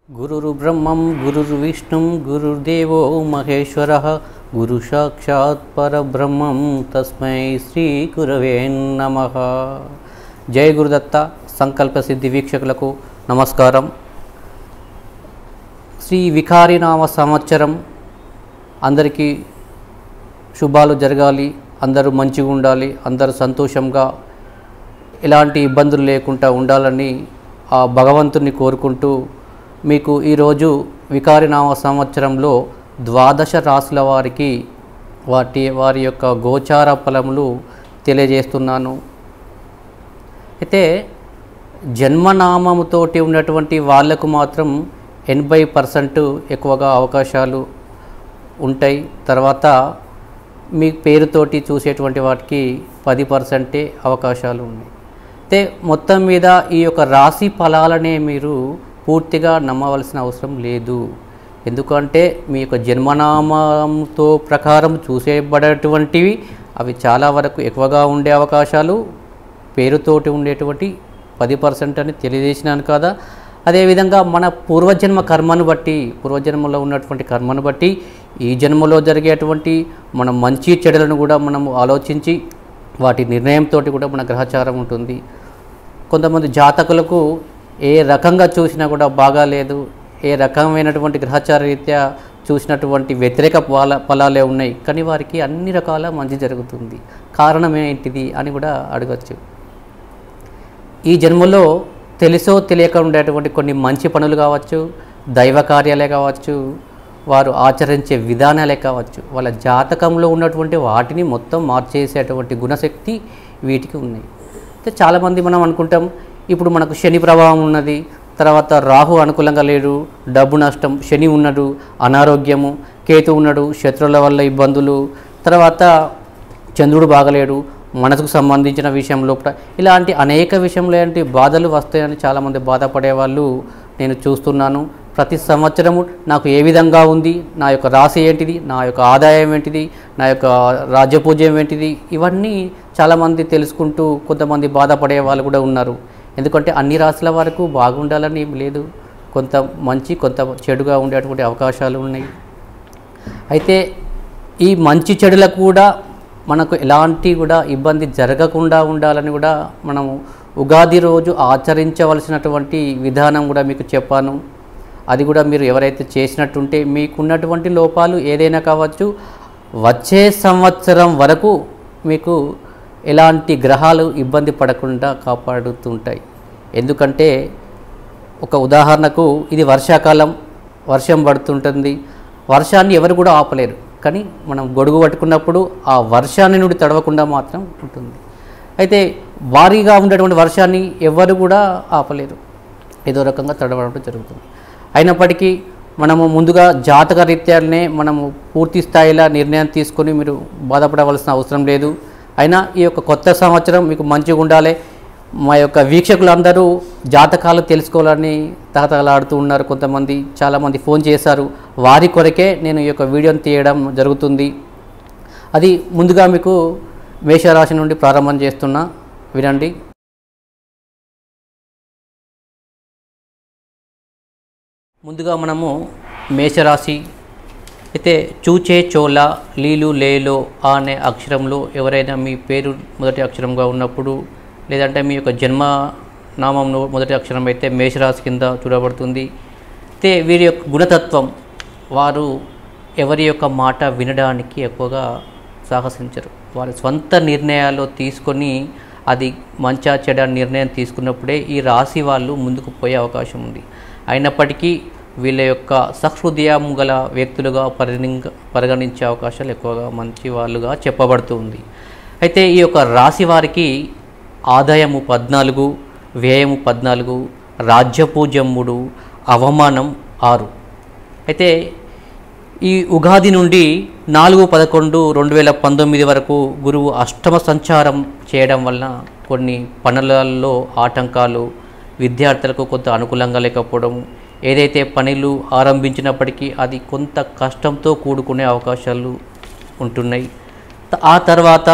गुरुर्ब्रह्मं गुरुर्विष्णुं गुरुर्देवो महेश्वरः गुरु साक्षात् परब्रह्मं तस्मै श्री गुरवे नमः। जय गुरुदत्त संकल्प सिद्धि वीक्षकुలకు नमस्कारं। श्री विकारिनाम संवत्सरं అందరికీ శుభాలు జరగాలి, అందరూ మంచిగా ఉండాలి, అందరూ సంతోషంగా ఎలాంటి ఇబ్బందులు లేకుండా ఉండాలని ఆ భగవంతుని కోరుకుంటూ మీకు ఈరోజు వికారినామ సంవత్సరంలో ద్వాదశ రాశుల వారికి వారి యొక్క గోచార ఫలములు తెలియజేస్తున్నాను. అయితే జన్మనామముతోటి ఉన్నటువంటి వాళ్లకు మాత్రం 80% ఎక్కువగా అవకాశాలు ఉంటాయి. తర్వాత మీ పేరుతోటి చూసేటువంటి వాటికి 10% అవకాశాలు ఉన్నాయి. అయితే మొత్తం మీద ఈ యొక్క రాశి ఫలాలనే మీరు పూర్తిగా నమ్మవలసిన అవసరం లేదు. ఎందుకంటే మీ యొక్క జన్మనామంతో ప్రకారం చూసేబడేటువంటివి అవి చాలా వరకు ఎక్కువగా ఉండే అవకాశాలు, పేరుతోటి ఉండేటువంటి 10% అని తెలియజేసినాను కదా. అదేవిధంగా మన పూర్వజన్మ కర్మను బట్టి, పూర్వజన్మలో ఉన్నటువంటి కర్మను బట్టి ఈ జన్మలో జరిగేటువంటి మన మంచి చెడులను కూడా మనము ఆలోచించి వాటి నిర్ణయంతో కూడా మన గ్రహచారం ఉంటుంది. కొంతమంది జాతకులకు ఏ రకంగా చూసినా కూడా బాగాలేదు, ఏ రకమైనటువంటి గ్రహచార రీత్యా చూసినటువంటి వ్యతిరేక ఫలాలే ఉన్నాయి, కానీ వారికి అన్ని రకాల మంచి జరుగుతుంది. కారణం ఏంటిది అని కూడా అడగచ్చు. ఈ జన్మలో తెలుసో తెలియక ఉండేటువంటి కొన్ని మంచి పనులు కావచ్చు, దైవ కార్యాలే కావచ్చు, వారు ఆచరించే విధానాలే కావచ్చు, వాళ్ళ జాతకంలో ఉన్నటువంటి వాటిని మొత్తం మార్చేసేటువంటి గుణశక్తి వీటికి ఉన్నాయి. అయితే చాలామంది మనం అనుకుంటాం, ఇప్పుడు మనకు శని ప్రభావం ఉన్నది, తర్వాత రాహు అనుకూలంగా లేడు, డబ్బు నష్టం, శని ఉన్నాడు, అనారోగ్యము, కేతు ఉన్నాడు, శత్రువుల వల్ల ఇబ్బందులు, తర్వాత చంద్రుడు బాగలేడు, మనసుకు సంబంధించిన విషయంలో ఇలాంటి అనేక విషయంలో ఏంటి బాధలు వస్తాయని చాలామంది బాధపడే వాళ్ళు నేను చూస్తున్నాను. ప్రతి సంవత్సరము నాకు ఏ విధంగా ఉంది, నా యొక్క రాశి ఏంటిది, నా యొక్క ఆదాయం ఏంటిది, నా యొక్క రాజ్యపూజ్యం ఏంటిది, ఇవన్నీ చాలామంది తెలుసుకుంటూ కొంతమంది బాధపడే వాళ్ళు కూడా ఉన్నారు. ఎందుకంటే అన్ని రాశుల వరకు బాగుండాలని ఏం లేదు, కొంత మంచి కొంత చెడుగా ఉండేటువంటి అవకాశాలు ఉన్నాయి. అయితే ఈ మంచి చెడులకు కూడా మనకు ఎలాంటి కూడా ఇబ్బంది జరగకుండా ఉండాలని కూడా మనము ఉగాది రోజు ఆచరించవలసినటువంటి విధానం కూడా మీకు చెప్పాను. అది కూడా మీరు ఎవరైతే చేసినట్టుంటే మీకున్నటువంటి లోపాలు ఏదైనా కావచ్చు, వచ్చే సంవత్సరం వరకు మీకు ఎలాంటి గ్రహాలు ఇబ్బంది పడకుండా కాపాడుతుంటాయి. ఎందుకంటే ఒక ఉదాహరణకు ఇది వర్షాకాలం, వర్షం పడుతుంటుంది, వర్షాన్ని ఎవరు కూడా ఆపలేరు, కానీ మనం గొడుగు పట్టుకున్నప్పుడు ఆ వర్షాన్ని నుండి తడవకుండా మాత్రం ఉంటుంది. అయితే భారీగా ఉండేటువంటి వర్షాన్ని ఎవరు కూడా ఆపలేరు, ఏదో రకంగా తడవడం జరుగుతుంది. అయినప్పటికీ మనము ముందుగా జాతక రీత్యాలనే మనము పూర్తి స్థాయిలో నిర్ణయం తీసుకొని మీరు బాధపడవలసిన అవసరం లేదు. అయినా ఈ యొక్క కొత్త సంవత్సరం మీకు మంచిగా ఉండాలి. మా యొక్క వీక్షకులందరూ జాతకాలు తెలుసుకోవాలని తహతహలాడుతూ ఉన్నారు. కొంతమంది చాలామంది ఫోన్ చేశారు, వారి కొరకే నేను ఈ యొక్క వీడియోని తీయడం జరుగుతుంది. అది ముందుగా మీకు మేషరాశి నుండి ప్రారంభం చేస్తున్నా, వినండి. ముందుగా మనము మేషరాశి అయితే చూచే చోళ లీలు లేలో అనే అక్షరంలో ఎవరైనా మీ పేరు మొదటి అక్షరంగా ఉన్నప్పుడు, లేదంటే మీ యొక్క జన్మ నామంలో మొదటి అక్షరం అయితే మేషరాశి కింద చూడబడుతుంది. అయితే వీరి యొక్క గుణతత్వం, వారు ఎవరి యొక్క మాట వినడానికి ఎక్కువగా సాహసించరు. వారి స్వంత నిర్ణయాలు తీసుకొని అది మంచా చెడ నిర్ణయం తీసుకున్నప్పుడే ఈ రాశి వాళ్ళు ముందుకు పోయే అవకాశం ఉంది. అయినప్పటికీ వీళ్ళ యొక్క సహృదయం గల వ్యక్తులుగా పరిగణించే అవకాశాలు ఎక్కువగా మంచి వాళ్ళుగా చెప్పబడుతుంది. అయితే ఈ యొక్క రాశి వారికి ఆదాయము 14, వ్యయము 14, రాజ్యపూజ్యం 3, అవమానం 6. అయితే ఈ ఉగాది నుండి 4/11/2019 వరకు గురువు అష్టమ సంచారం చేయడం వలన కొన్ని పనులలో ఆటంకాలు, విద్యార్థులకు కొంత అనుకూలంగా లేకపోవడం, ఏదైతే పనులు ఆరంభించినప్పటికీ అది కొంత కష్టంతో కూడుకునే అవకాశాలు ఉంటున్నాయి. ఆ తర్వాత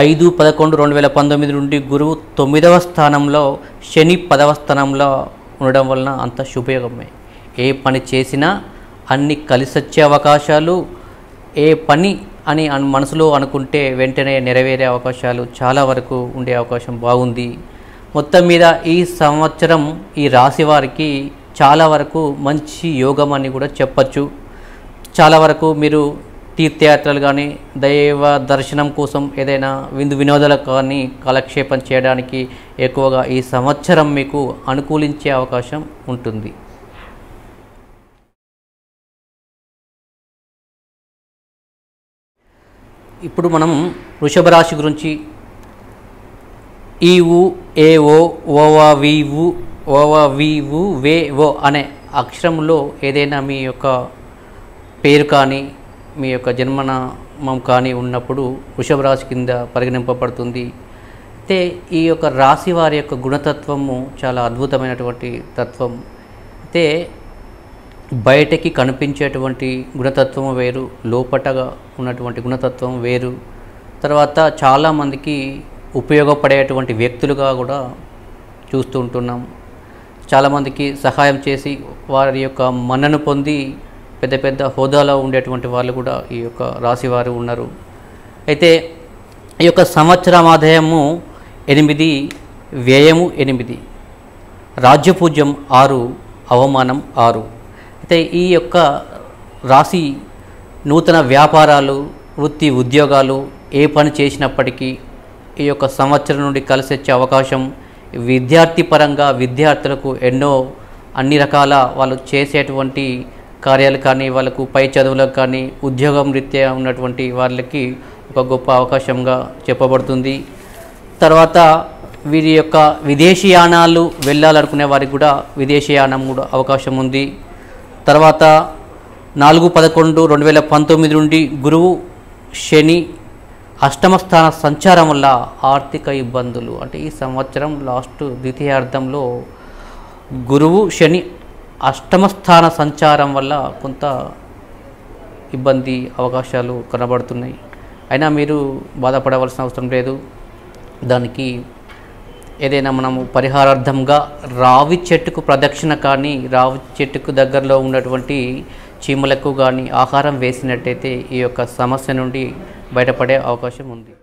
5/11/2019 నుండి గురువు 9వ స్థానంలో, శని 10వ స్థానంలో ఉండడం వలన అంత శుభయోగమే. ఏ పని చేసినా అన్ని కలిసొచ్చే అవకాశాలు, ఏ పని అని మనసులో అనుకుంటే వెంటనే నెరవేరే అవకాశాలు చాలా వరకు ఉండే అవకాశం బాగుంది. మొత్తం మీద ఈ సంవత్సరం ఈ రాశి వారికి చాలా వరకు మంచి యోగం అని కూడా చెప్పచ్చు. చాలా వరకు మీరు తీర్థయాత్రలు కానీ, దైవ దర్శనం కోసం ఏదైనా విందు వినోదాలకు కానీ కాలక్షేపం చేయడానికి ఎక్కువగా ఈ సంవత్సరం మీకు అనుకూలించే అవకాశం ఉంటుంది. ఇప్పుడు మనం వృషభ రాశి గురించి ఈవు ఏఓ ఓవా వీవు ఓవా వీవు వే ఓ అనే అక్షరంలో ఏదైనా మీ యొక్క పేరు కానీ మీ యొక్క జన్మనామం కానీ ఉన్నప్పుడు వృషభ రాశి కింద పరిగణింపబడుతుంది. అయితే ఈ యొక్క రాశి వారి యొక్క గుణతత్వము చాలా అద్భుతమైనటువంటి తత్వం. అయితే బయటకి కనిపించేటువంటి గుణతత్వం వేరు, లోపటగా ఉన్నటువంటి గుణతత్వం వేరు. తర్వాత చాలామందికి ఉపయోగపడేటువంటి వ్యక్తులుగా కూడా చూస్తూ ఉంటున్నాం. చాలామందికి సహాయం చేసి వారి యొక్క మన్నను పొంది పెద్ద పెద్ద హోదాలో ఉండేటువంటి వాళ్ళు కూడా ఈ యొక్క రాశి వారు ఉన్నారు. అయితే ఈ యొక్క సంవత్సరం ఆదాయము 8, వ్యయము 8, రాజ్యపూజ్యం 6, అవమానం 6. అయితే ఈ యొక్క రాశి నూతన వ్యాపారాలు, వృత్తి ఉద్యోగాలు ఏ పని చేసినప్పటికీ ఈ యొక్క సంవత్సరం నుండి కలిసి వచ్చే అవకాశం, విద్యార్థి పరంగా విద్యార్థులకు ఎన్నో అన్ని రకాల వాళ్ళు చేసేటువంటి కార్యాలు కానీ, వాళ్ళకు పై చదువులకు కానీ, ఉద్యోగం రీత్యా ఉన్నటువంటి వాళ్ళకి ఒక గొప్ప అవకాశంగా చెప్పబడుతుంది. తర్వాత వీరి యొక్క విదేశీయానాలు వెళ్ళాలనుకునే వారికి కూడా విదేశీయానం కూడా అవకాశం ఉంది. తర్వాత 4/11/2019 నుండి గురువు శని అష్టమ స్థాన సంచారం వల్ల ఆర్థిక ఇబ్బందులు, అంటే ఈ సంవత్సరం లాస్ట్ ద్వితీయార్థంలో గురువు శని అష్టమ స్థాన సంచారం వల్ల కొంత ఇబ్బంది అవకాశాలు కనబడుతున్నాయి. అయినా మీరు బాధపడవలసిన అవసరం లేదు. దానికి ఏదైనా మనము పరిహారార్థంగా రావి చెట్టుకు ప్రదక్షిణ కానీ, రావి చెట్టుకు దగ్గరలో ఉన్నటువంటి చీమలకు కానీ ఆహారం వేసినట్టయితే ఈ యొక్క సమస్య నుండి బయటపడే అవకాశం ఉంది.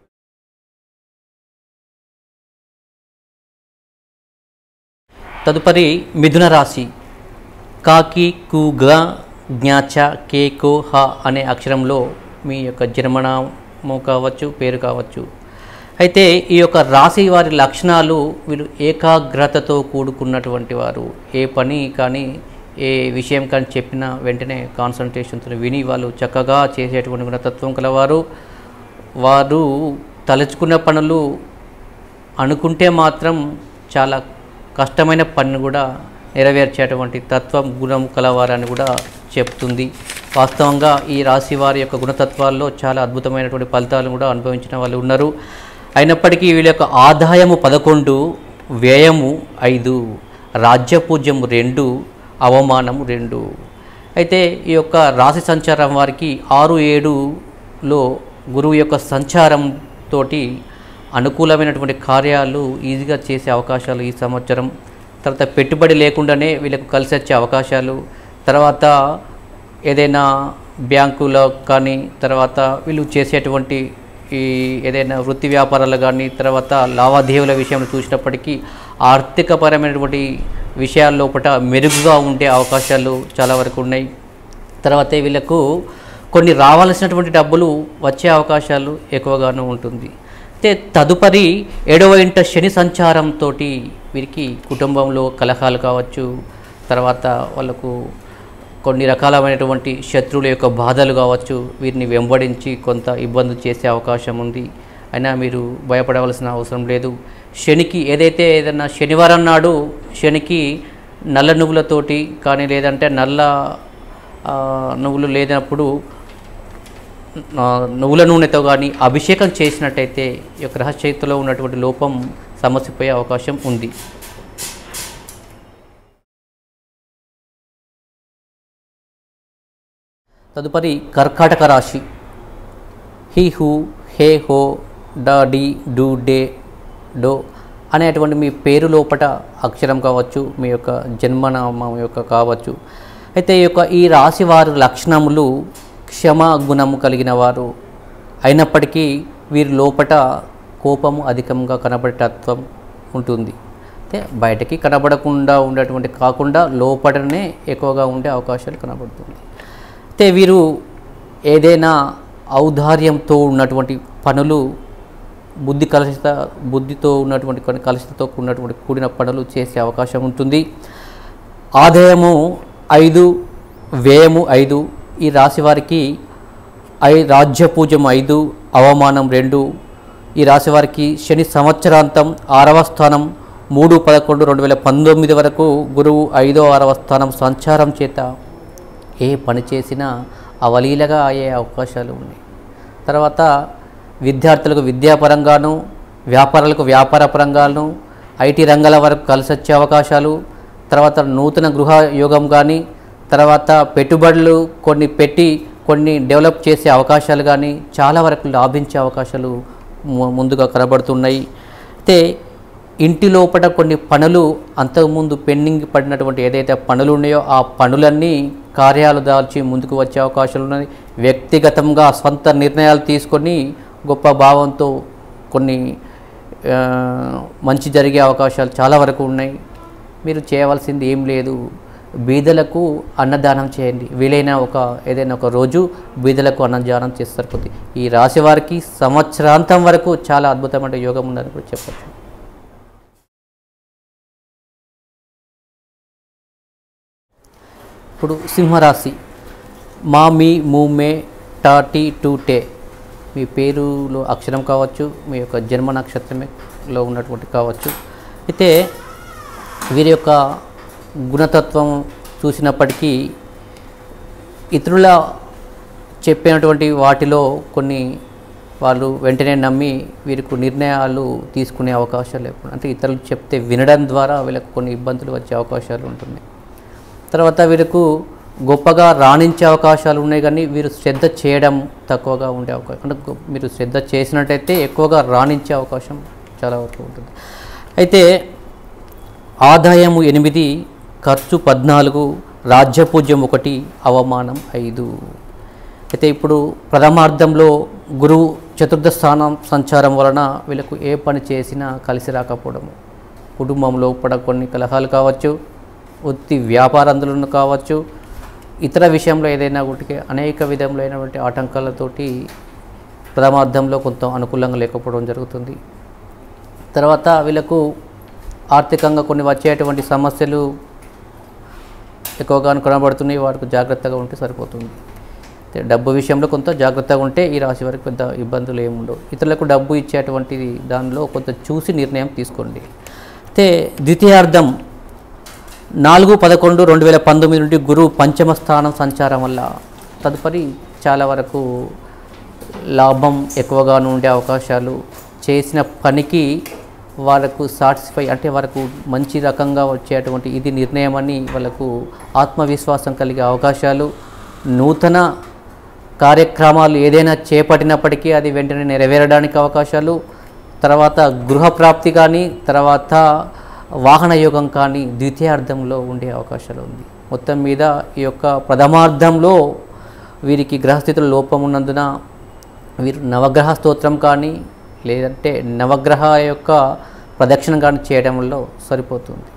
తదుపరి మిథున రాశి. కాకి కుగా జ్ఞాచ కేకో హ అనే అక్షరంలో మీ యొక్క జన్మనామం కావచ్చు, పేరు కావచ్చు. అయితే ఈ యొక్క రాశి వారి లక్షణాలు, వీళ్ళు ఏకాగ్రతతో కూడుకున్నటువంటి వారు. ఏ పని కానీ, ఏ విషయం కానీ చెప్పినా వెంటనే కాన్సన్ట్రేషన్తో విని వాళ్ళు చక్కగా చేసేటువంటి గుణతత్వం కలవారు. వారు తలుచుకున్న పనులు అనుకుంటే మాత్రం చాలా కష్టమైన పనిని కూడా నెరవేర్చేటువంటి తత్వం, గుణం కలవారని కూడా చెప్తుంది. వాస్తవంగా ఈ రాశి వారి యొక్క గుణతత్వాల్లో చాలా అద్భుతమైనటువంటి ఫలితాలను కూడా అనుభవించిన వాళ్ళు ఉన్నారు. అయినప్పటికీ వీళ్ళ యొక్క ఆదాయము 11, వ్యయము 5, రాజ్యపూజ్యము 2, అవమానము 2. అయితే ఈ యొక్క రాశి సంచారం వారికి 6, 7లో గురువు యొక్క సంచారంతో అనుకూలమైనటువంటి కార్యాలు ఈజీగా చేసే అవకాశాలు ఈ సంవత్సరం. తర్వాత పెట్టుబడి లేకుండానే వీళ్ళకు కలిసి వచ్చే అవకాశాలు. తర్వాత ఏదైనా బ్యాంకులో కానీ, తర్వాత వీళ్ళు చేసేటువంటి ఈ ఏదైనా వృత్తి వ్యాపారాలు కానీ, తర్వాత లావాదేవీల విషయంలో చూసినప్పటికీ ఆర్థికపరమైనటువంటి విషయాల లోపల మెరుగుగా ఉండే అవకాశాలు చాలా వరకు ఉన్నాయి. తర్వాత వీళ్ళకు కొన్ని రావాల్సినటువంటి డబ్బులు వచ్చే అవకాశాలు ఎక్కువగాను ఉంటుంది. అయితే తదుపరి 7వ ఇంట శని సంచారంతో వీరికి కుటుంబంలో కలహాలు కావచ్చు, తర్వాత వాళ్ళకు కొన్ని రకాలమైనటువంటి శత్రువుల యొక్క బాధలు కావచ్చు, వీరిని వెంబడించి కొంత ఇబ్బంది చేసే అవకాశం ఉంది. అయినా మీరు భయపడవలసిన అవసరం లేదు. శనికి ఏదైనా శనివారం నాడు శనికి నల్ల నువ్వులతోటి కానీ, లేదంటే నల్ల నువ్వులు లేనప్పుడు నువ్వుల నూనెతో కానీ అభిషేకం చేసినట్టయితే ఈ యొక్క రహస్యతలో ఉన్నటువంటి లోపం సమస్యపోయే అవకాశం ఉంది. తదుపరి కర్కాటక రాశి. హీ హూ హే హో డా డి డు డే డో అనేటువంటి మీ పేరు లోపట అక్షరం కావచ్చు, మీ యొక్క జన్మనామం యొక్క కావచ్చు. అయితే ఈ రాశి వారి లక్షణములు క్షమా గుణము కలిగిన వారు అయినప్పటికీ వీరి లోపట కోపము అధికంగా కనబడే తత్వం ఉంటుంది. అయితే బయటకి కనబడకుండా ఉండేటువంటి కాకుండా లోపలనే ఎక్కువగా ఉండే అవకాశాలు కనబడుతుంది. అయితే వీరు ఏదైనా ఔదార్యంతో ఉన్నటువంటి పనులు బుద్ధితో ఉన్నటువంటి కొన్ని కలుషితతో కూడిన పనులు చేసే అవకాశం ఉంటుంది. ఆదాయము 5, వ్యయము 5. ఈ రాశి వారికి రాజ్యపూజ్యం 5, అవమానం 2. ఈ రాశి వారికి శని సంవత్సరాంతం 6వ స్థానం 3/11/2019 వరకు గురువు 5వ 6వ స్థానం సంచారం చేత ఏ పని చేసినా అవలీలగా అయ్యే అవకాశాలు ఉన్నాయి. తర్వాత విద్యార్థులకు విద్యాపరంగాను, వ్యాపారాలకు వ్యాపార పరంగాను, ఐటీ రంగాల వరకు కలిసి వచ్చే అవకాశాలు, తర్వాత నూతన గృహ యోగం కానీ, తర్వాత పెట్టుబడులు కొన్ని డెవలప్ చేసే అవకాశాలు కానీ చాలా వరకు లాభించే అవకాశాలు ముందుగా కనబడుతున్నాయి. అయితే ఇంటి లోపల కొన్ని పనులు అంతకుముందు పెండింగ్ పడినటువంటి ఏదైతే పనులు ఉన్నాయో ఆ పనులన్నీ కార్యాలు దాల్చి ముందుకు వచ్చే అవకాశాలు ఉన్నాయి. వ్యక్తిగతంగా స్వంత నిర్ణయాలు తీసుకొని గొప్ప భావంతో కొన్ని మంచి జరిగే అవకాశాలు చాలా వరకు ఉన్నాయి. మీరు చేయవలసింది ఏం లేదు, బీదలకు అన్నదానం చేయండి. వీలైన ఏదైనా ఒక రోజు బీదలకు అన్నదానం చేస్తే సరిపోతుంది. ఈ రాశి వారికి సంవత్సరాంతం వరకు చాలా అద్భుతమైన యోగం ఉందని కూడా చెప్పచ్చు. ఇప్పుడు సింహరాశి మీ మూమే టాటి టూటే మీ పేరులో అక్షరం కావచ్చు, మీ యొక్క జన్మ నక్షత్రంలో ఉన్నటువంటి కావచ్చు. అయితే వీరి యొక్క గుణతత్వం చూసినప్పటికీ ఇతరుల చెప్పినటువంటి వాటిలో కొన్ని వాళ్ళు వెంటనే నమ్మి వీరికి నిర్ణయాలు తీసుకునే అవకాశాలు లేకుండా, అంటే ఇతరులు చెప్తే వినడం ద్వారా వీళ్ళకు కొన్ని ఇబ్బందులు వచ్చే అవకాశాలు ఉంటున్నాయి. తర్వాత వీరికి గొప్పగా రాణించే అవకాశాలు ఉన్నాయి, కానీ వీరు శ్రద్ధ చేయడం తక్కువగా ఉండే అవకాశం, అంటే మీరు శ్రద్ధ చేసినట్టయితే ఎక్కువగా రాణించే అవకాశం చాలా వరకు ఉంటుంది. అయితే ఆదాయము 8, ఖర్చు 14, రాజ్యపూజ్యం 1, అవమానం 5. అయితే ఇప్పుడు ప్రథమార్థంలో గురువు చతుర్థ స్థానం సంచారం వలన వీళ్ళకు ఏ పని చేసినా కలిసి రాకపోవడము, కుటుంబంలో కొన్ని కలహాలు కావచ్చు, వృత్తి వ్యాపారంలో కావచ్చు, ఇతర విషయంలో ఏదైనా ఒకటి అనేక విధములైనటువంటి ఆటంకాలతోటి ప్రథమార్థంలో కొంత అనుకూలంగా లేకపోవడం జరుగుతుంది. తర్వాత వీళ్ళకు ఆర్థికంగా కొన్ని వచ్చేటువంటి సమస్యలు ఎక్కువగా కనబడుతున్నాయి, వారికి జాగ్రత్తగా ఉంటే సరిపోతుంది. డబ్బు విషయంలో కొంత జాగ్రత్తగా ఉంటే ఈ రాశి వారికి పెద్ద ఇబ్బందులు ఏముండవు. ఇతరులకు డబ్బు ఇచ్చేటువంటి దానిలో కొంత చూసి నిర్ణయం తీసుకోండి. అయితే ద్వితీయార్థం 4/11/2019 నుండి గురువు పంచమ స్థానం సంచారం వల్ల తదుపరి చాలా వరకు లాభం ఎక్కువగా ఉండే అవకాశాలు, చేసిన పనికి వాళ్ళకు సాటిస్ఫై అంటే వాళ్ళకు మంచి రకంగా వచ్చేటువంటి ఇది నిర్ణయం అని వాళ్ళకు ఆత్మవిశ్వాసం కలిగే అవకాశాలు, నూతన కార్యక్రమాలు ఏదైనా చేపట్టినప్పటికీ అది వెంటనే నెరవేరడానికి అవకాశాలు, తర్వాత గృహప్రాప్తి కానీ తర్వాత వాహన యోగం కానీ ద్వితీయార్థంలో ఉండే అవకాశాలు ఉంది. మొత్తం మీద ఈ యొక్క ప్రథమార్థంలో వీరికి గ్రహస్థితుల లోపం ఉన్నందున వీరు నవగ్రహ స్తోత్రం కానీ లేదంటే నవగ్రహ యొక్క ప్రదక్షిణ కానీ చేయడంలో సరిపోతుంది.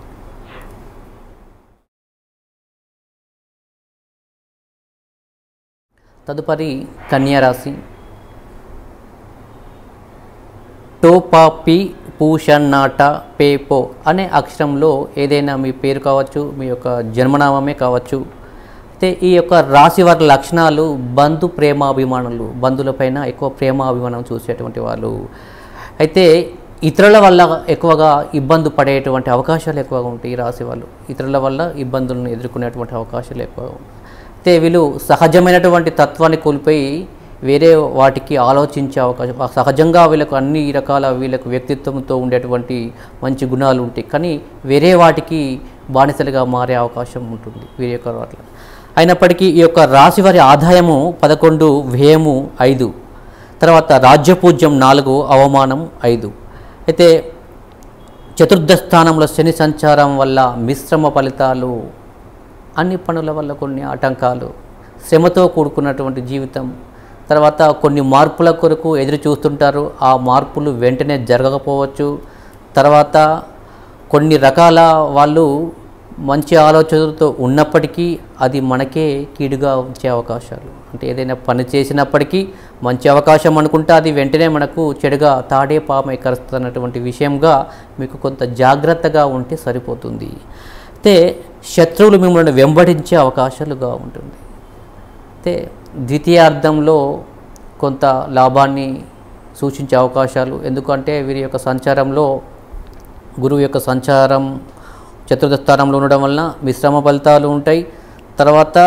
తదుపరి కన్యారాశి టోపాపి పూషన్నాట పేపో అనే అక్షరంలో ఏదైనా మీ పేరు కావచ్చు, మీ యొక్క జన్మనామమే కావచ్చు. అయితే ఈ యొక్క రాశి వారి లక్షణాలు బంధు ప్రేమాభిమానులు, బంధువులపైన ఎక్కువ ప్రేమాభిమానం చూసేటువంటి వాళ్ళు. అయితే ఇతరుల వల్ల ఎక్కువగా ఇబ్బంది పడేటువంటి అవకాశాలు ఎక్కువగా ఉంటాయి. ఈ రాశి వాళ్ళు ఇతరుల వల్ల ఇబ్బందులను ఎదుర్కొనేటువంటి అవకాశాలు ఎక్కువగా ఉంటాయి. అయితే వీళ్ళు సహజమైనటువంటి తత్వాన్ని కోల్పోయి వేరే వాటికి ఆలోచించే అవకాశం, సహజంగా వీళ్ళకు అన్ని రకాల వీళ్ళకు వ్యక్తిత్వంతో ఉండేటువంటి మంచి గుణాలు ఉంటాయి, కానీ వేరే వాటికి బానిసలుగా మారే అవకాశం ఉంటుంది వీరి యొక్క వాటిలో. అయినప్పటికీ ఈ యొక్క రాశి వారి ఆదాయము 11, వ్యయము 5, తర్వాత రాజ్యపూజ్యం 4, అవమానం 5. అయితే చతుర్థ స్థానంలో శని సంచారం వల్ల మిశ్రమ ఫలితాలు అన్ని పనుల వల్ల కొన్ని ఆటంకాలు, శ్రమతో కూడుకున్నటువంటి జీవితం, తర్వాత కొన్ని మార్పుల కొరకు ఎదురు చూస్తుంటారు, ఆ మార్పులు వెంటనే జరగకపోవచ్చు. తర్వాత కొన్ని రకాల వాళ్ళు మంచి ఆలోచనలతో ఉన్నప్పటికీ అది మనకే కీడుగా వచ్చే అవకాశాలు, అంటే ఏదైనా పని చేసినప్పటికీ మంచి అవకాశం అనుకుంటే అది వెంటనే మనకు చెడుగా తాడే పామై కరుస్తున్నటువంటి విషయంగా మీకు కొంత జాగ్రత్తగా ఉంటే సరిపోతుంది. అయితే శత్రువులు మిమ్మల్ని వెంబడించే అవకాశాలుగా ఉంటుంది. అయితే ద్వితీయార్థంలో కొంత లాభాన్ని సూచించే అవకాశాలు, ఎందుకంటే వీరి యొక్క సంచారంలో గురువు యొక్క సంచారం చతుర్థ స్థానంలో ఉండడం వలన మిశ్రమ ఫలితాలు ఉంటాయి. తర్వాత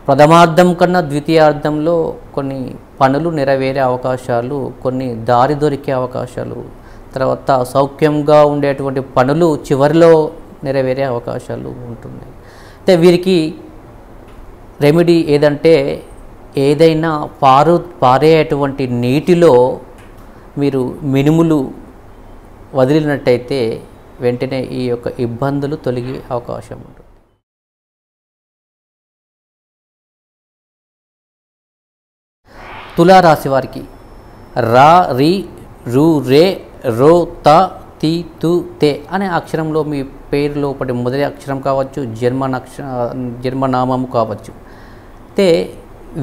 ప్రథమార్థం కన్నా ద్వితీయార్థంలో కొన్ని పనులు నెరవేరే అవకాశాలు, కొన్ని దారి దొరికే అవకాశాలు, తర్వాత సౌఖ్యంగా ఉండేటువంటి పనులు చివరిలో నెరవేరే అవకాశాలు ఉంటున్నాయి. అయితే వీరికి రెమెడీ ఏదంటే ఏదైనా పారేటువంటి నీటిలో మీరు మినుములు వదిలినట్టయితే వెంటనే ఈ యొక్క ఇబ్బందులు తొలగే అవకాశం ఉంటుంది. తులారాశి వారికి రా, రి, రు, రే, రో, త, తి, తు, తే అనే అక్షరంలో మీ పేరు లోపటి మొదటి అక్షరం కావచ్చు, జన్మనామము కావచ్చు. అయితే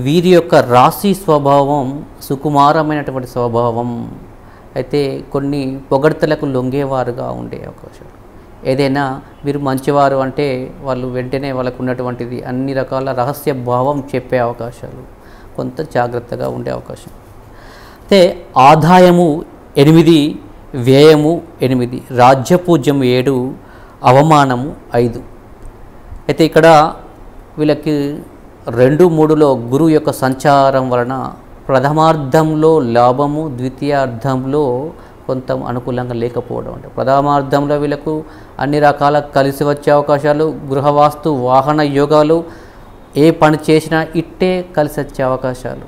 వీరి యొక్క రాశి స్వభావం సుకుమారమైనటువంటి స్వభావం. అయితే కొన్ని పొగడ్తలకు లొంగేవారుగా ఉండే అవకాశాలు, ఏదైనా మీరు మంచివారు అంటే వాళ్ళు వెంటనే వాళ్ళకు ఉన్నటువంటిది అన్ని రకాల రహస్య భావం చెప్పే అవకాశాలు, కొంత జాగ్రత్తగా ఉండే అవకాశం. అయితే ఆదాయము 8, వ్యయము 8, రాజ్యపూజ్యం 7, అవమానము 5. అయితే ఇక్కడ వీళ్ళకి 2, 3లో గురువు యొక్క సంచారం వలన ప్రథమార్థంలో లాభము, ద్వితీయార్థంలో కొంత అనుకూలంగా లేకపోవడం. అంటే ప్రథమార్థంలో వీళ్ళకు అన్ని రకాల కలిసి వచ్చే అవకాశాలు, గృహవాస్తు, వాహన యోగాలు, ఏ పని చేసినా ఇట్టే కలిసి వచ్చే అవకాశాలు.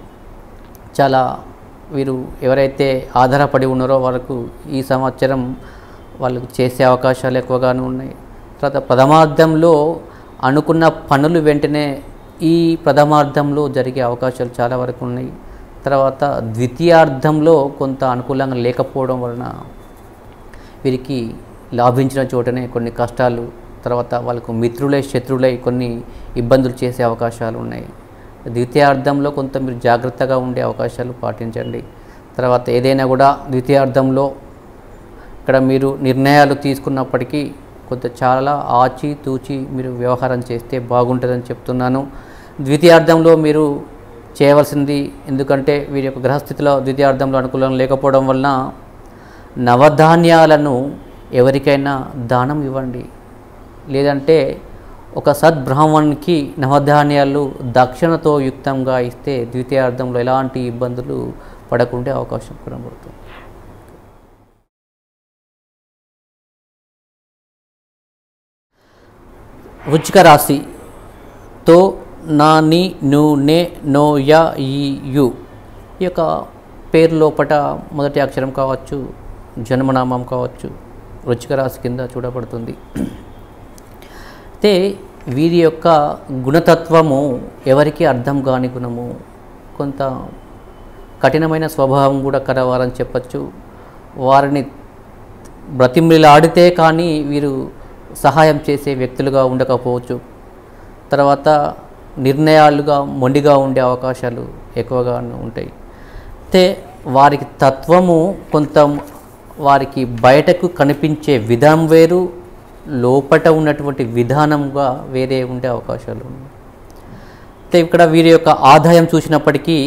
చాలా వీరు ఎవరైతే ఆధారపడి ఉన్నారో వాళ్ళకు ఈ సంవత్సరం వాళ్ళకు చేసే అవకాశాలు ఎక్కువగానే ఉన్నాయి. తర్వాత ప్రథమార్థంలో అనుకున్న పనులు వెంటనే ఈ ప్రథమార్థంలో జరిగే అవకాశాలు చాలా వరకు ఉన్నాయి. తర్వాత ద్వితీయార్థంలో కొంత అనుకూలంగా లేకపోవడం వలన వీరికి లాభించిన చోటనే కొన్ని కష్టాలు, తర్వాత వాళ్ళకు మిత్రులై శత్రువులై కొన్ని ఇబ్బందులు చేసే అవకాశాలు ఉన్నాయి. ద్వితీయార్థంలో కొంత మీరు జాగ్రత్తగా ఉండే అవకాశాలు పాటించండి. తర్వాత ఏదైనా కూడా ద్వితీయార్థంలో ఇక్కడ మీరు నిర్ణయాలు తీసుకున్నప్పటికీ కొంత చాలా ఆచితూచి మీరు వ్యవహారం చేస్తే బాగుంటుందని చెప్తున్నాను. ద్వితీయార్థంలో మీరు చేయవలసింది, ఎందుకంటే వీరి యొక్క గ్రహస్థితిలో ద్వితీయార్థంలో అనుకూలం లేకపోవడం వలన నవధాన్యాలను ఎవరికైనా దానం ఇవ్వండి, లేదంటే ఒక సద్బ్రాహ్మణునికి నవధాన్యాలు దక్షిణతో యుక్తంగా ఇస్తే ద్వితీయార్థంలో ఎలాంటి ఇబ్బందులు పడకుండే అవకాశం కనబడుతుంది. వృశ్చిక రాశితో నా, ని, ను, నే, నో, య, ఈ, యు ఈ యొక్క పేరు లోపట మొదటి అక్షరం కావచ్చు, జన్మనామం కావచ్చు, వృశ్చిక రాశి కింద చూడబడుతుంది. అయితే వీరి యొక్క గుణతత్వము ఎవరికి అర్థం కాని గుణము, కొంత కఠినమైన స్వభావం కూడా కలవారని చెప్పచ్చు. వారిని బ్రతిమిలాడితే కానీ వీరు సహాయం చేసే వ్యక్తులుగా ఉండకపోవచ్చు. తర్వాత నిర్ణయాలుగా మొండిగా ఉండే అవకాశాలు ఎక్కువగా ఉంటాయి. అయితే వారికి తత్వము కొంత వారికి బయటకు కనిపించే విధానం వేరు, లోపట ఉన్నటువంటి విధానంగా వేరే ఉండే అవకాశాలు ఉన్నాయి. అయితే ఇక్కడ వీరి యొక్క ఆదాయం చూసినప్పటికీ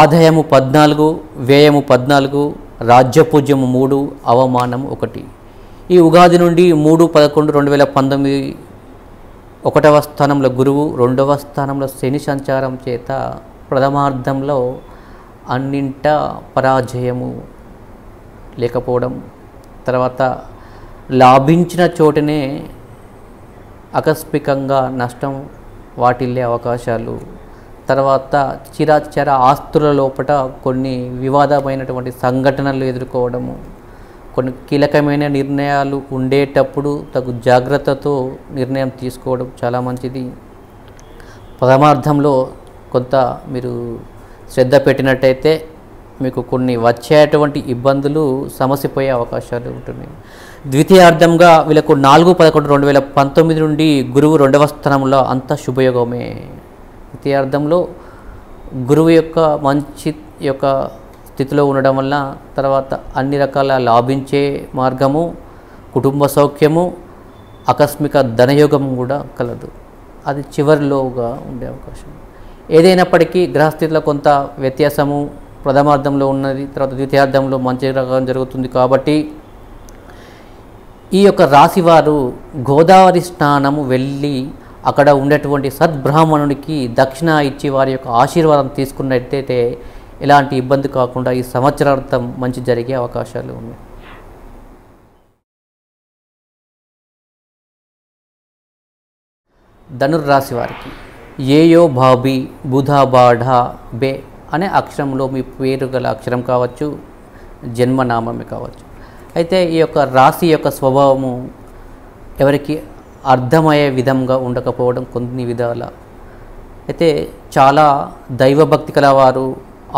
ఆదాయము 14, వ్యయము 14, రాజ్యపూజ్యము 3, అవమానము 1. ఈ ఉగాది నుండి 3/11/2019 1వ స్థానంలో గురువు, 2వ స్థానంలో శని సంచారం చేత ప్రథమార్థంలో అన్నింట పరాజయము లేకపోవడం, తర్వాత లాభించిన చోటనే ఆకస్మికంగా నష్టం వాటిల్లే అవకాశాలు, తర్వాత చిరాచర ఆస్తుల లోపల కొన్ని వివాదమైనటువంటి సంఘటనలు ఎదుర్కోవడము, కొన్ని కీలకమైన నిర్ణయాలు ఉండేటప్పుడు తగు జాగ్రత్తతో నిర్ణయం తీసుకోవడం చాలా మంచిది. పరమార్థంలో కొంత మీరు శ్రద్ధ పెట్టినట్టయితే మీకు కొన్ని వచ్చేటువంటి ఇబ్బందులు సమసిపోయే అవకాశాలు ఉంటున్నాయి. ద్వితీయార్థంగా వీళ్ళకు 4/11/2019 నుండి గురువు 2వ స్థానంలో అంత శుభయోగమే. ద్వితీయార్థంలో గురువు యొక్క మంచి యొక్క స్థితిలో ఉండడం వల్ల తర్వాత అన్ని రకాల లాభించే మార్గము, కుటుంబ సౌఖ్యము, ఆకస్మిక ధనయోగం కూడా కలదు. అది చివరిలోగా ఉండే అవకాశం. ఏదైనప్పటికీ గ్రహస్థితిలో కొంత వ్యత్యాసము ప్రథమార్థంలో ఉన్నది, తర్వాత ద్వితీయార్థంలో మంచి రకం జరుగుతుంది. కాబట్టి ఈ యొక్క రాశివారు గోదావరి స్నానము వెళ్ళి అక్కడ ఉండేటువంటి సద్బ్రాహ్మణునికి దక్షిణ ఇచ్చి వారి యొక్క ఆశీర్వాదం తీసుకున్నట్టయితే ఎలాంటి ఇబ్బంది కాకుండా ఈ సంవత్సరార్థం మంచి జరిగే అవకాశాలు ఉన్నాయి. ధనుర్రాశి వారికి ఏయో భాబి బుధా బాఢ బే అనే అక్షరంలో మీ పేరు గల అక్షరం కావచ్చు, జన్మనామమే కావచ్చు. అయితే ఈ యొక్క రాశి యొక్క స్వభావము ఎవరికి అర్థమయ్యే విధంగా ఉండకపోవడం కొన్ని విధాల. అయితే చాలా దైవభక్తి కలవారు,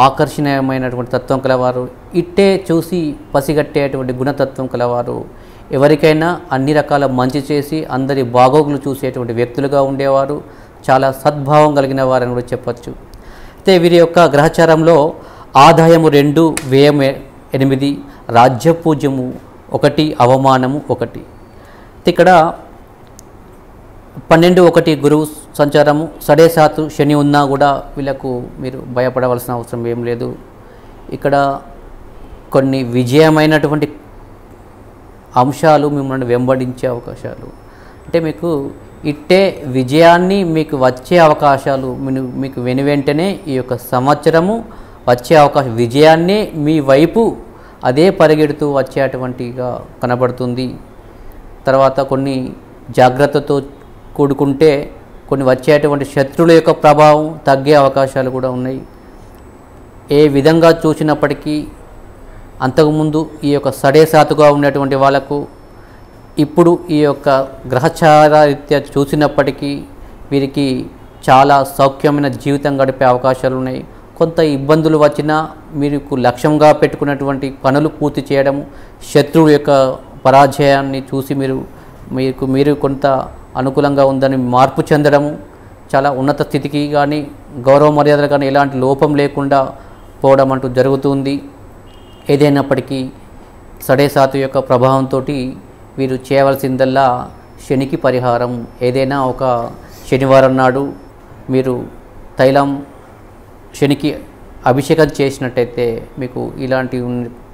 ఆకర్షణీయమైనటువంటి తత్వం కలవారు, ఇట్టే చూసి పసిగట్టేటువంటి గుణతత్వం కలవారు, ఎవరికైనా అన్ని రకాల మంచి చేసి అందరి బాగోగులు చూసేటువంటి వ్యక్తులుగా ఉండేవారు, చాలా సద్భావం కలిగిన వారని కూడా చెప్పచ్చు. అయితే వీరి యొక్క గ్రహచారంలో ఆదాయము 2, వ్యయం 8, రాజ్యపూజ్యము 1, అవమానము 1. ఇక్కడ 12/1 గురువు సంచారము, 7 శని ఉన్నా కూడా వీళ్ళకు మీరు భయపడవలసిన అవసరం ఏం లేదు. ఇక్కడ కొన్ని విజయమైనటువంటి అంశాలు మిమ్మల్ని వెంబడించే అవకాశాలు, అంటే మీకు ఇట్టే విజయాన్ని మీకు వచ్చే అవకాశాలు మీకు వెనువెంటనే ఈ యొక్క సంవత్సరము వచ్చే అవకాశం, విజయాన్నే మీ వైపు అదే పరిగెడుతూ వచ్చేటువంటిగా కనబడుతుంది. తర్వాత కొన్ని జాగ్రత్తతో కూడుకుంటే కొన్ని వచ్చేటువంటి శత్రువుల యొక్క ప్రభావం తగ్గే అవకాశాలు కూడా ఉన్నాయి. ఏ విధంగా చూసినప్పటికీ అంతకుముందు ఈ యొక్క సడేసాతుగా ఉన్నటువంటి వాళ్ళకు ఇప్పుడు ఈ యొక్క గ్రహచారరీత్యా చూసినప్పటికీ వీరికి చాలా సౌఖ్యమైన జీవితం గడిపే అవకాశాలు ఉన్నాయి. కొంత ఇబ్బందులు వచ్చినా మీకు లక్ష్యంగా పెట్టుకున్నటువంటి పనులు పూర్తి చేయడము, శత్రువు యొక్క పరాజయాన్ని చూసి మీరు కొంత అనుకూలంగా ఉందని మార్పు చెందడము, చాలా ఉన్నత స్థితికి కానీ గౌరవ మర్యాదలు కానీ ఎలాంటి లోపం లేకుండా పోవడం అంటూ జరుగుతుంది. ఏదైనప్పటికీ సడేసాతు యొక్క ప్రభావంతో వీరు చేయవలసిందల్లా శనికి పరిహారం. ఏదైనా ఒక శనివారం నాడు మీరు తైలం శనికి అభిషేకం చేసినట్టయితే మీకు ఇలాంటి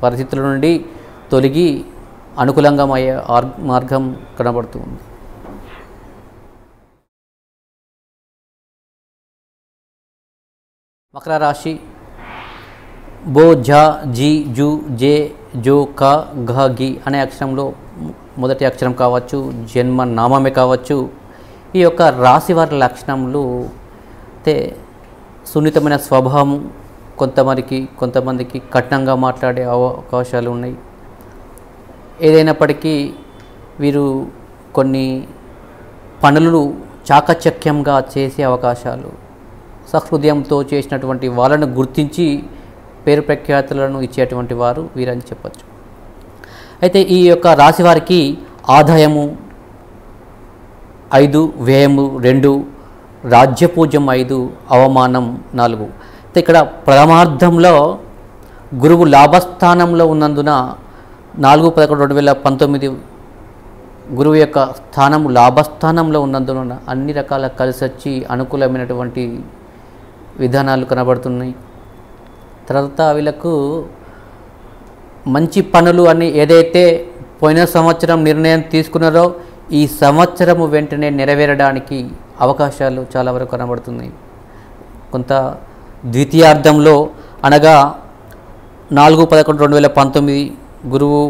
పరిస్థితుల నుండి తొలగి అనుకూలంగా అయ్యే మార్గం కనబడుతుంది. మకర రాశి బో ఝ జీ జు జే జో క ఘ గి అనే అక్షరంలో మొదటి అక్షరం కావచ్చు, జన్మ నామమే కావచ్చు. ఈ యొక్క రాశి వారి లక్షణములు అయితే సున్నితమైన స్వభావం, కొంతమందికి కఠినంగా మాట్లాడే అవకాశాలు ఉన్నాయి. ఏదైనప్పటికీ వీరు కొన్ని పనులు చాకచక్యంగా చేసే అవకాశాలు, సహృదయంతో చేసినటువంటి వాళ్ళను గుర్తించి పేరు ప్రఖ్యాతులను ఇచ్చేటువంటి వారు వీరని చెప్పచ్చు. అయితే ఈ యొక్క రాశి వారికి ఆదాయము 5, వ్యయము 2, రాజ్యపూజ్యం 5, అవమానం 4. అయితే ఇక్కడ ప్రథమార్థంలో గురువు లాభస్థానంలో ఉన్నందున 4/11/2019 గురువు యొక్క స్థానము లాభస్థానంలో ఉన్నందున అన్ని రకాల కలిసి వచ్చి అనుకూలమైనటువంటి విధానాలు కనబడుతున్నాయి. తర్వాత వీళ్ళకు మంచి పనులు అని ఏదైతే పోయిన సంవత్సరం నిర్ణయం తీసుకున్నారో ఈ సంవత్సరము వెంటనే నెరవేరడానికి అవకాశాలు చాలా వరకు కనబడుతున్నాయి. కొంత ద్వితీయార్థంలో అనగా 4/11/2019 గురువు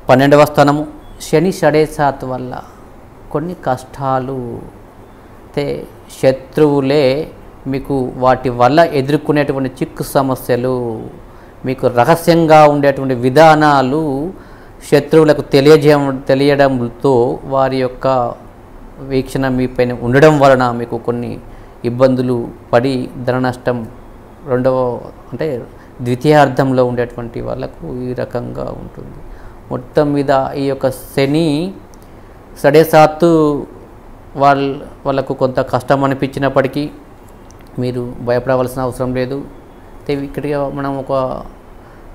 12వ స్థానము, శని షడేసాత్ వల్ల కొన్ని కష్టాలు, అయితే శత్రువులే మీకు వాటి వల్ల ఎదుర్కొనేటువంటి చిక్కు సమస్యలు, మీకు రహస్యంగా ఉండేటువంటి విధానాలు శత్రువులకు తెలియడంతో వారి యొక్క వీక్షణ మీపైన ఉండడం వలన మీకు కొన్ని ఇబ్బందులు పడి ధన నష్టం ద్వితీయార్థంలో ఉండేటువంటి వాళ్ళకు ఈ రకంగా ఉంటుంది. మొత్తం మీద ఈ యొక్క శని సడేసాత్తు వాళ్ళకు కొంత కష్టం అనిపించినప్పటికీ మీరు భయపడవలసిన అవసరం లేదు. ఇక్కడ మనం ఒక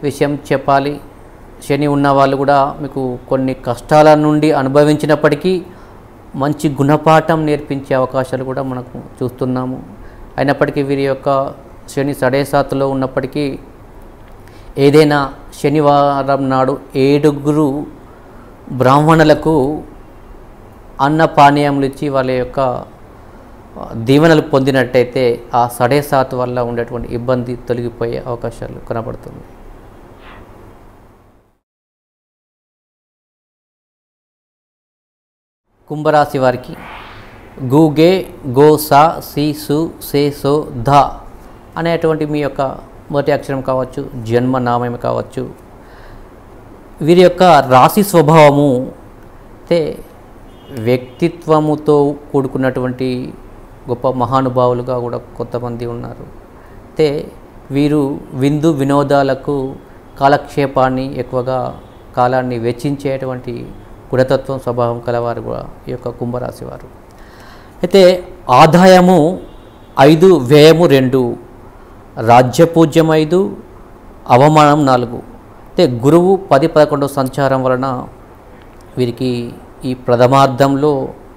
విషయం చెప్పాలి, శని ఉన్న వాళ్ళు కూడా మీకు కొన్ని కష్టాల నుండి అనుభవించినప్పటికీ మంచి గుణపాఠం నేర్పించే అవకాశాలు కూడా మనకు చూస్తున్నాము. అయినప్పటికీ వీరి యొక్క శని సడేసాత్తులో ఉన్నప్పటికీ ఏదైనా శనివారం నాడు 7 బ్రాహ్మణులకు అన్నపానీయములు ఇచ్చి వాళ్ళ యొక్క దీవెనలు పొందినట్టయితే ఆ సడేసాత్ వల్ల ఉండేటువంటి ఇబ్బంది తొలగిపోయే అవకాశాలు కనబడుతుంది. కుంభరాశి వారికి గూగే గోసా సీసు సేసో ధ అనేటువంటి మీ యొక్క మొదటి అక్షరం కావచ్చు, జన్మనామం కావచ్చు. వీరి యొక్క రాశి స్వభావము వ్యక్తిత్వముతో కూడుకున్నటువంటి గొప్ప మహానుభావులుగా కూడా కొంతమంది ఉన్నారు. వీరు విందు వినోదాలకు కాలక్షేపాన్ని ఎక్కువగా కాలాన్ని వెచ్చించేటువంటి గుణతత్వం స్వభావం కలవారు కూడా ఈ యొక్క కుంభరాశి వారు. ఆదాయము 5, వ్యయము 2, రాజ్యపూజ్యం 5, అవమానం 4. గురువు 10, 11 సంచారం వలన వీరికి ఈ ప్రథమార్థంలో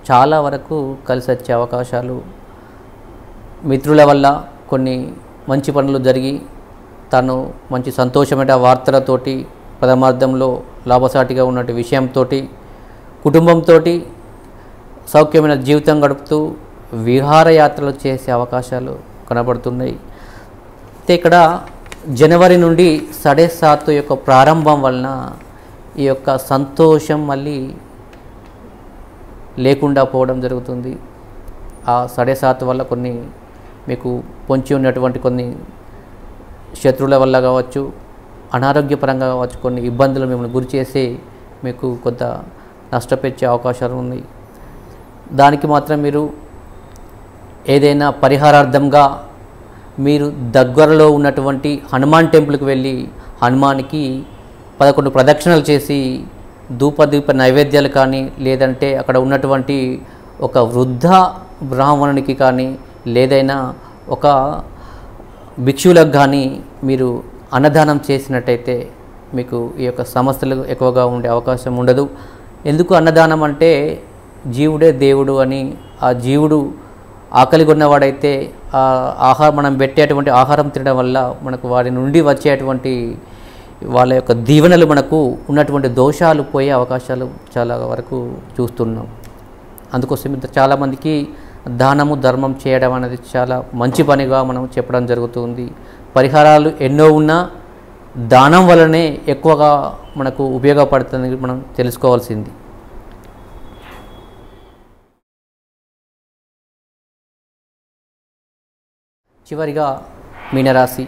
చాలా వరకు కలిసి వచ్చే అవకాశాలు, మిత్రుల వల్ల కొన్ని మంచి పనులు జరిగి తను మంచి సంతోషమైన వార్తలతోటి ప్రథమార్థంలో లాభసాటిగా ఉన్నటువంటి విషయంతో కుటుంబంతో సౌఖ్యమైన జీవితం గడుపుతూ విహారయాత్రలు చేసే అవకాశాలు కనబడుతున్నాయి. ఇక్కడ జనవరి నుండి సడేసాత్తు యొక్క ప్రారంభం వలన ఈ యొక్క సంతోషం మళ్ళీ లేకుండా పోవడం జరుగుతుంది. ఆ సడేసాత్తు వల్ల కొన్ని మీకు పొంచి ఉన్నటువంటి కొన్ని శత్రువుల వల్ల కావచ్చు, అనారోగ్యపరంగా కావచ్చు, కొన్ని ఇబ్బందులు మిమ్మల్ని గురి చేసి మీకు కొంత నష్టపెచ్చే అవకాశాలు ఉన్నాయి. దానికి మాత్రం మీరు ఏదైనా పరిహారార్థంగా మీరు దగ్గరలో ఉన్నటువంటి హనుమాన్ టెంపుల్కి వెళ్ళి హనుమానికి 11 ప్రదక్షిణలు చేసి ధూపదీప నైవేద్యాలు కానీ, లేదంటే అక్కడ ఉన్నటువంటి ఒక వృద్ధ బ్రాహ్మణునికి కానీ, లేదైనా ఒక భిక్షువులకు కానీ మీరు అన్నదానం చేసినట్టయితే మీకు ఈ యొక్క సమస్యలు ఎక్కువగా ఉండే అవకాశం ఉండదు. ఎందుకు అన్నదానం అంటే జీవుడే దేవుడు అని, ఆ జీవుడు ఆకలి కొన్నవాడైతే మనం పెట్టేటువంటి ఆహారం తినడం వల్ల మనకు వారి నుండి వచ్చేటువంటి వాళ్ళ యొక్క దీవెనలు మనకు ఉన్నటువంటి దోషాలు పోయే అవకాశాలు చాలా వరకు చూస్తున్నాం. అందుకోసం చాలామందికి దానము ధర్మం చేయడం అనేది చాలా మంచి పనిగా మనం చెప్పడం జరుగుతుంది. పరిహారాలు ఎన్నో ఉన్నా దానం వల్లనే ఎక్కువగా మనకు ఉపయోగపడుతుంది మనం తెలుసుకోవాల్సింది. చివరిగా మీనరాశి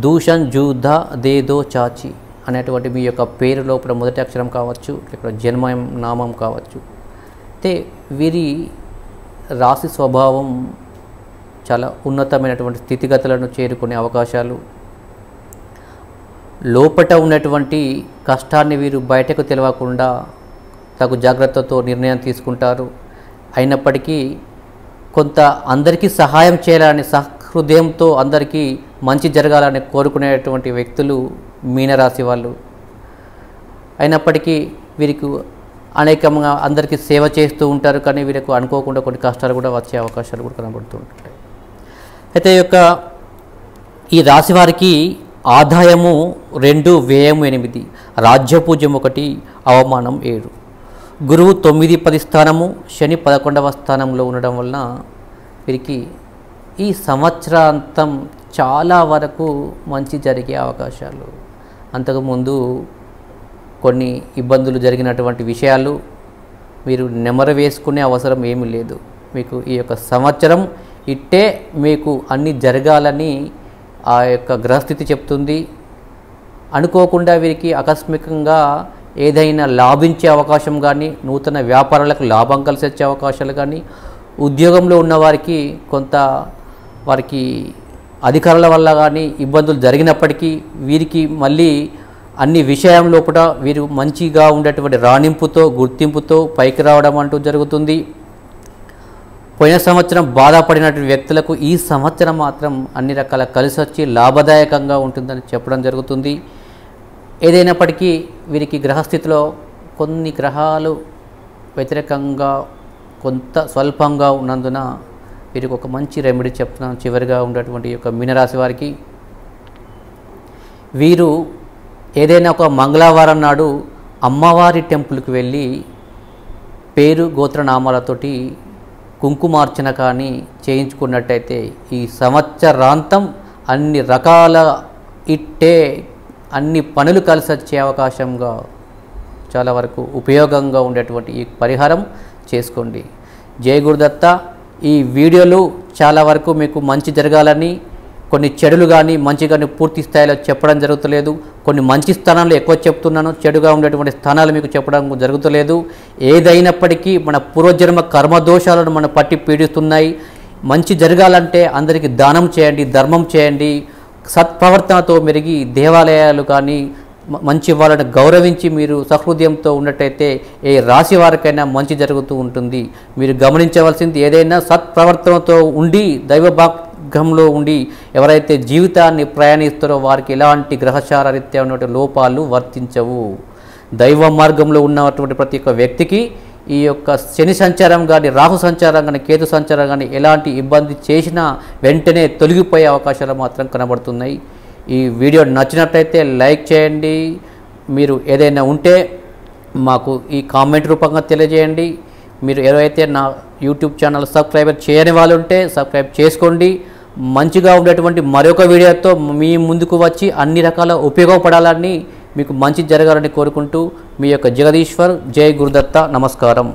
దూషణ్ జూధ దేదో చాచి అనేటువంటి మీ యొక్క పేరు లోపల మొదటి అక్షరం కావచ్చు, ఇక్కడ జన్మ నామం కావచ్చు. వీరి రాశి స్వభావం చాలా ఉన్నతమైనటువంటి స్థితిగతులను చేరుకునే అవకాశాలు, లోపట ఉన్నటువంటి కష్టాన్ని వీరు బయటకు తెలియకుండా తగు జాగ్రత్తతో నిర్ణయం తీసుకుంటారు. అయినప్పటికీ కొంత అందరికీ సహాయం చేయాలని సహృదయంతో అందరికీ మంచి జరగాలని కోరుకునేటువంటి వ్యక్తులు మీనరాశి వాళ్ళు. అయినప్పటికీ వీరికి అనేకంగా అందరికీ సేవ చేస్తూ ఉంటారు, కానీ వీరికి అనుకోకుండా కొన్ని కష్టాలు కూడా వచ్చే అవకాశాలు కూడా కనబడుతూ ఉంటాయి. అయితే ఈ రాశి వారికి ఆదాయము 2, వ్యయము 8, రాజ్యపూజ్యం 1, అవమానం 7. గురువు 9, 10 స్థానము, శని 11వ స్థానంలో ఉండడం వలన వీరికి ఈ సంవత్సరాంతం చాలా వరకు మంచి జరిగే అవకాశాలు, అంతకుముందు కొన్ని ఇబ్బందులు జరిగినటువంటి విషయాలు మీరు నెమరు వేసుకునే అవసరం ఏమీ లేదు. మీకు ఈ యొక్క సంవత్సరం ఇట్టే మీకు అన్నీ జరగాలని ఆ యొక్క గ్రహస్థితి చెప్తుంది. అనుకోకుండా వీరికి ఆకస్మికంగా ఏదైనా లాభించే అవకాశం కానీ, నూతన వ్యాపారాలకు లాభం కలిసి వచ్చే అవకాశాలు కానీ, ఉద్యోగంలో ఉన్నవారికి కొంత వారికి అధికారుల వల్ల కానీ ఇబ్బందులు జరిగినప్పటికీ వీరికి మళ్ళీ అన్ని విషయం లోపల వీరు మంచిగా ఉండేటువంటి రాణింపుతో, గుర్తింపుతో పైకి రావడం అంటూ జరుగుతుంది. పోయిన సంవత్సరం బాధపడినటువంటి వ్యక్తులకు ఈ సంవత్సరం మాత్రం అన్ని రకాల కలిసి వచ్చి లాభదాయకంగా ఉంటుందని చెప్పడం జరుగుతుంది. ఏదైనప్పటికీ వీరికి గ్రహస్థితిలో కొన్ని గ్రహాలు వ్యతిరేకంగా కొంత స్వల్పంగా ఉన్నందున వీరికి ఒక మంచి రెమెడీ చెప్తున్నాను. చివరిగా ఉండేటువంటి యొక్క మీనరాశి వారికి, వీరు ఏదైనా ఒక మంగళవారం నాడు అమ్మవారి టెంపుల్కి వెళ్ళి పేరు గోత్రనామాలతోటి కుంకుమార్చన కానీ చేయించుకున్నట్టయితే ఈ సంవత్సరాంతం అన్ని రకాల అన్ని పనులు కలిసి వచ్చే అవకాశంగా చాలా వరకు ఉపయోగంగా ఉండేటువంటి ఈ పరిహారం చేసుకోండి. జై గురుదత్త. ఈ వీడియోలు చాలా వరకు మీకు మంచి జరగాలని, కొన్ని చెడులు కానీ మంచి కానీ పూర్తి స్థాయిలో చెప్పడం జరుగుతలేదు. కొన్ని మంచి స్థానాలు ఎక్కువ చెప్తున్నాను, చెడుగా ఉండేటువంటి స్థానాలు మీకు చెప్పడం జరుగుతలేదు. ఏదైనప్పటికీ మన పూర్వజన్మ కర్మదోషాలను మన పట్టి పీడిస్తున్నాయి. మంచి జరగాలంటే అందరికీ దానం చేయండి, ధర్మం చేయండి, సత్ప్రవర్తనతో మెరిగి దేవాలయాలు కానీ మంచి వాళ్ళని గౌరవించి మీరు సహృదయంతో ఉన్నట్టయితే ఏ రాశి వారికైనా మంచి జరుగుతూ ఉంటుంది. మీరు గమనించవలసింది ఏదైనా సత్ప్రవర్తనతో ఉండి దైవ భాగంలో ఉండి ఎవరైతే జీవితాన్ని ప్రయాణిస్తారో వారికి ఎలాంటి గ్రహచార రీత్యా ఉన్నటువంటి లోపాలు వర్తించవు. దైవ మార్గంలో ఉన్నటువంటి ప్రతి ఒక్క వ్యక్తికి ఈ యొక్క శని సంచారం కానీ, రాహు సంచారం కానీ, కేతు సంచారం కానీ ఎలాంటి ఇబ్బంది చేసినా వెంటనే తొలగిపోయే అవకాశాలు మాత్రం కనబడుతున్నాయి. ఈ వీడియో నచ్చినట్లయితే లైక్ చేయండి. మీరు ఏదైనా ఉంటే మాకు ఈ కామెంట్ రూపంగా తెలియజేయండి. మీరు ఎవరైతే నా యూట్యూబ్ ఛానల్ సబ్స్క్రైబర్ చేయని వాళ్ళు ఉంటే సబ్స్క్రైబ్ చేసుకోండి. మంచిగా ఉండేటువంటి మరొక వీడియోతో మీ ముందుకు వచ్చి అన్ని రకాల ఉపయోగపడాలని, మీకు మంచి జరగాలని కోరుకుంటూ మీ యొక్క జగదీశ్వర్. జై గురుదత్త. నమస్కారం.